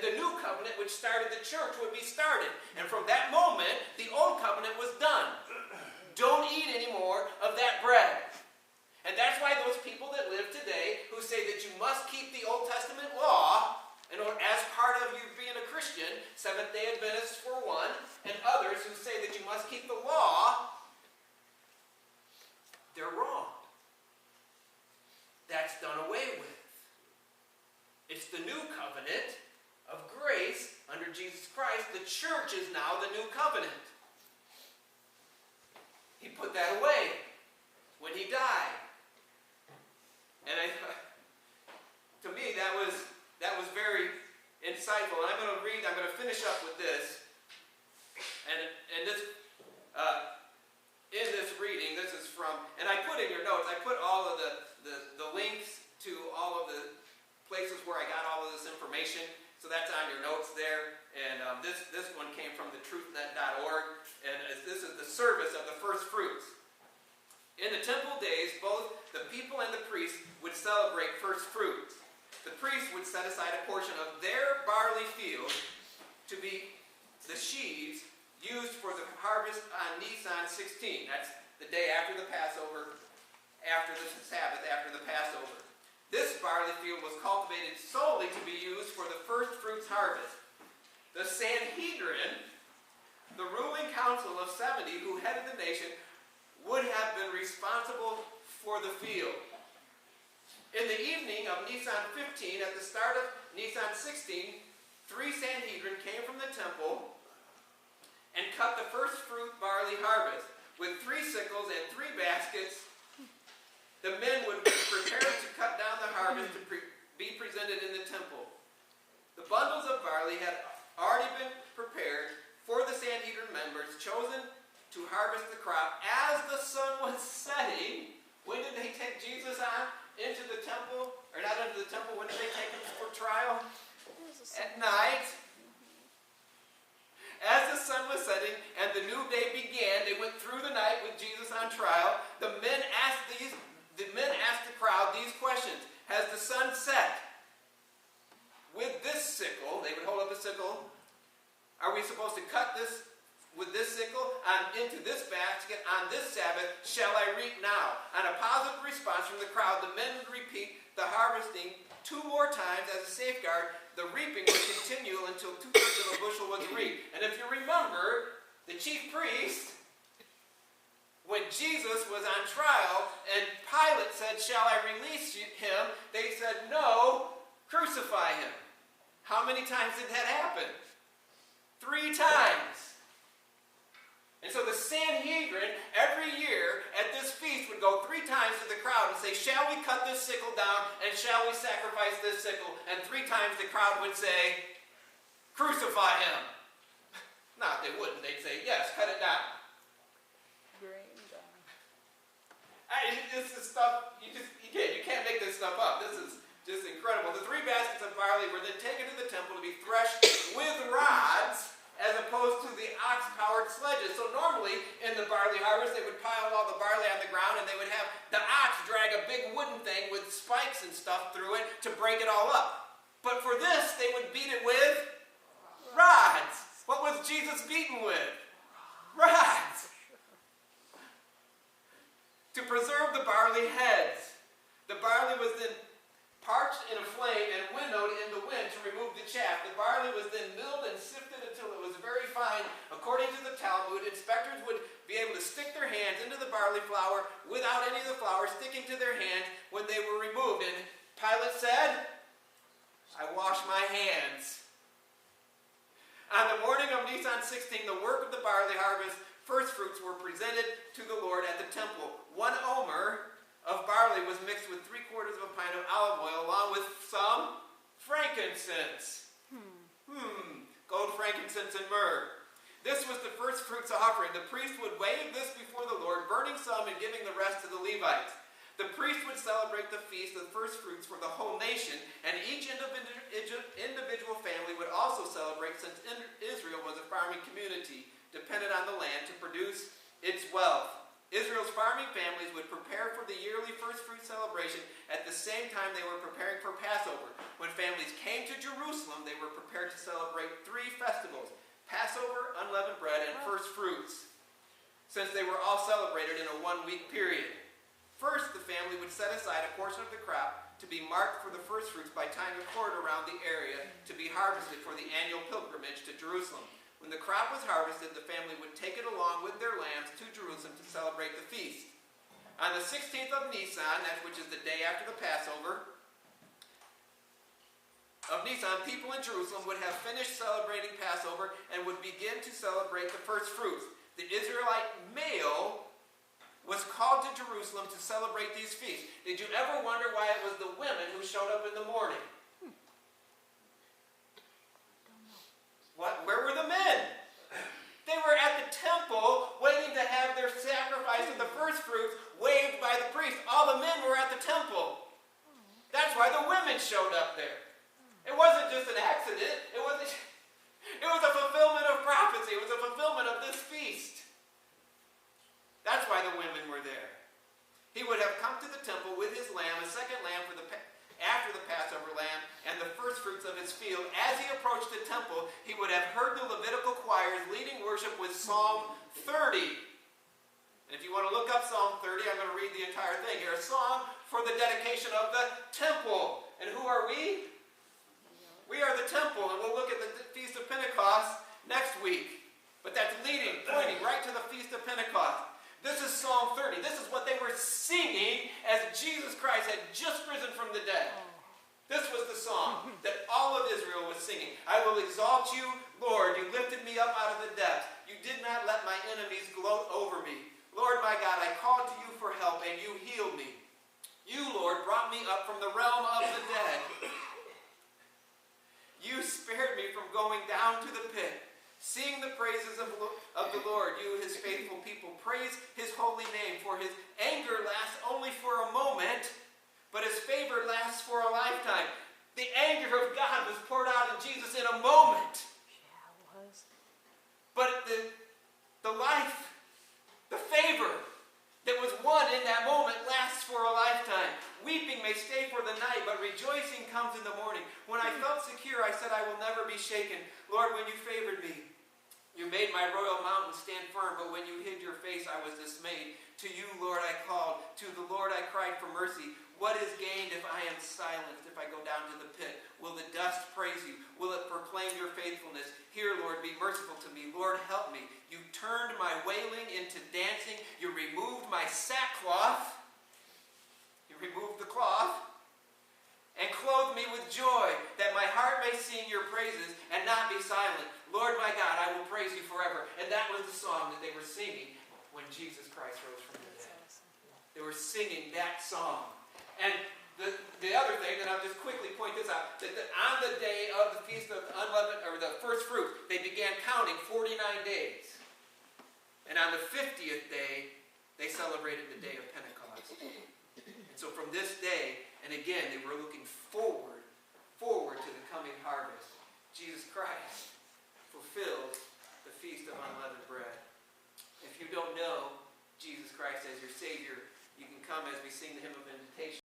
and the new covenant, which started the church, would be started. And from that moment, the old covenant was done. Don't eat any more of that bread. And that's why those people that live today who say that you must keep the Old Testament law, and as part of you being a Christian, Seventh-day Adventists for one, and others who say that you must keep the law, they're wrong. That's done away with. It's the new covenant of grace under Jesus Christ. The church is now the new covenant. He put that away when he died. And to me, that was very insightful. And I'm going to finish up with this. And this, in this reading, this is from, and I put in your notes, I put all of the links to all of the places where I got all of this information. So that's on your notes there. And this one came from thetruthnet.org. And this is the service of the first fruits. In the temple days, both the people and the priests would celebrate first fruits. The priests would set aside a portion of their barley field to be the sheaves used for the harvest on Nisan 16. That's the day after the Passover, after the Sabbath, after the Passover. This barley field was cultivated solely to be used for the first fruits harvest. The Sanhedrin, the ruling council of 70 who headed the nation, would have been responsible for the field. In the evening of Nisan 15, at the start of Nisan 16, 3 Sanhedrin came from the temple and cut the first fruit barley harvest. With 3 sickles and 3 baskets, the men would be prepared to cut down the harvest to be presented in the temple. The bundles of barley had already been prepared for the Sanhedrin members chosen to harvest the crop. As the sun was setting, when did they take Jesus on into the temple? Or not into the temple, when did they take him for trial? At night. As the sun was setting and the new day began, they went through the night with Jesus on trial. The men asked the crowd these questions. Has the sun set? With this sickle, they would hold up a sickle. Are we supposed to cut this with this sickle into this basket on this Sabbath? Shall I reap now? On a positive response from the crowd, the men would repeat the harvesting 2 more times as a safeguard. The reaping would continue until 2/3 of a bushel was reaped. And if you remember, the chief priest, when Jesus was on trial and Pilate said, "Shall I release him?" they said, "No, crucify him." How many times did that happen? 3 times. And so the Sanhedrin, every year at this feast, would go 3 times to the crowd and say, "Shall we cut this sickle down, and shall we sacrifice this sickle?" And 3 times the crowd would say, "Crucify him." No, they wouldn't. They'd say, "Yes, cut it down." This is stuff, you can't make this stuff up. This is just incredible. The 3 baskets of barley were then taken to the temple to be threshed with rods, as opposed to the ox-powered sledges. So normally, in the barley harvest, they would pile all the barley on the ground, and they would have the ox drag a big wooden thing with spikes and stuff through it to break it all up. But for this, they would beat it with rods. What was Jesus beaten with? Rods. To preserve the barley heads. The barley was then parched in a flame and winnowed in the wind to remove the chaff. The barley was then milled and sifted until it was very fine. According to the Talmud, inspectors would be able to stick their hands into the barley flour without any of the flour sticking to their hands when they were removed. And Pilate said, "I wash my hands." On the morning of Nisan 16, the work of the barley harvest, first fruits were presented to the Lord at the temple. 1 omer of barley was mixed with 3/4 of a pint of olive oil, along with some frankincense. Gold, frankincense, and myrrh. This was the first fruits offering. The priest would wave this before the Lord, burning some and giving the rest to the Levites. The priest would celebrate the feast of first fruits for the whole nation, and each individual family would also celebrate, since Israel was a farming community, dependent on the land to produce its wealth. Israel's farming families would prepare for the yearly first fruit celebration at the same time they were preparing for Passover. When families came to Jerusalem, they were prepared to celebrate 3 festivals: Passover, unleavened bread, and first fruits, since they were all celebrated in a 1-week period. First, the family would set aside a portion of the crop to be marked for the first fruits by tying a cord around the area to be harvested for the annual pilgrimage to Jerusalem. When the crop was harvested, the family would take it along with their lambs to Jerusalem to celebrate the feast. On the 16th of Nisan, which is the day after the Passover of Nisan, people in Jerusalem would have finished celebrating Passover and would begin to celebrate the first fruits. The Israelite male was called to Jerusalem to celebrate these feasts. Did you ever wonder why it was the women who showed up in the morning? What? Where were the men? They were at the temple waiting to have their sacrifice of the first fruits waved by the priest. All the men were at the temple. That's why the women showed up there. It wasn't just an accident. It was a fulfillment of prophecy. It was a fulfillment of this feast. That's why the women were there. He would have come to the temple with his lamb, a second lamb after the Passover lamb, and the first fruits of his field. As he approached the temple, he would have heard the Levitical choirs leading worship with Psalm 30. And if you want to look up Psalm 30, I'm going to read the entire thing here. A song for the dedication of the temple. And who are we? We are the temple, and we'll look at the Feast of Pentecost next week. But that's pointing right to the Feast of Pentecost. This is Psalm 30. This is what they were singing as Jesus Christ had just risen from the dead. This was the song that all of Israel was singing. I will exalt you, Lord. You lifted me up out of the depths. You did not let my enemies gloat over me. Lord my God, I called to you for help, and you healed me. You, Lord, brought me up from the realm of the dead. You spared me from going down to the pit. Sing the praises of the Lord, you his faithful people. Praise his holy name, for his anger lasts only for a moment, but his favor lasts for a lifetime. The anger of God was poured out in Jesus in a moment. Yeah, it was. But the life, the favor that was won in that moment lasts for a lifetime. Weeping may stay for the night, but rejoicing comes in the morning. When I felt secure, I said, I will never be shaken. Lord, when you favored me, you made my royal mountain stand firm, but when you hid your face, I was dismayed. To you, Lord, I called. To the Lord I cried for mercy. What is gained if I am silenced, if I go down to the pit? Will the dust praise you? Will it proclaim your faithfulness? Here, Lord, be merciful to me. Lord, help me. You turned my wailing into dancing. You removed my sackcloth. You removed the cloth. And clothe me with joy, that my heart may sing your praises and not be silent. Lord my God, I will praise you forever. And that was the song that they were singing when Jesus Christ rose from the dead. They were singing that song. And the other thing, and I'll just quickly point this out, that on the day of the Feast of Unleavened, or the first fruits, they began counting 49 days. And on the 50th day, they celebrated the day of Pentecost. And so from this day, and again, they were looking forward to the coming harvest. Jesus Christ fulfilled the Feast of Unleavened Bread. If you don't know Jesus Christ as your Savior, you can come as we sing the hymn of invitation.